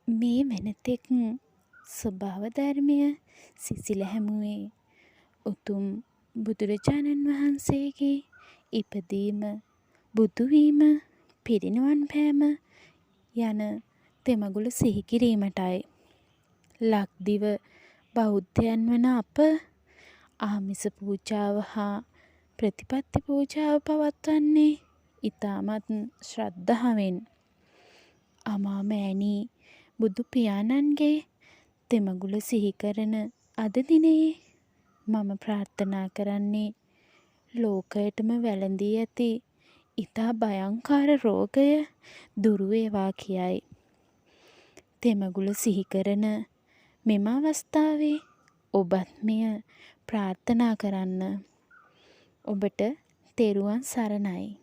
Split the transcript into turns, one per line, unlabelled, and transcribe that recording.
මේ වෙනතෙක් ස්වභාව ධර්මය සිසිල හැමුවේ උතුම් බුදුරජාණන් වහන්සේගේ ඉපදීම, බුදුවීම, පිරිනිවන් පෑම යන තෙමගුල සිහි කිරීමටයි. ලක්දිව බෞද්ධයන් වන අප ආමිස පූජාව හා ප්‍රතිපත්ති පූජාව පවත්වන්නේ ඉතාමත් ශ්‍රද්ධාවෙන්. අමාමෑණී බුදු පියාණන්ගේ තෙමගුල සිහි කරන අද දිනයේ මම ප්‍රාර්ථනා කරන්නේ ලෝකයටම වැළඳී ඇති ඉතා භයංකාර රෝගය දුරු වේවා කියයි. තෙමගුල සිහි කරන මෙම අවස්ථාවේ ඔබත් මෙය ප්‍රාර්ථනා කරන්න. ඔබට තෙරුවන් සරණයි.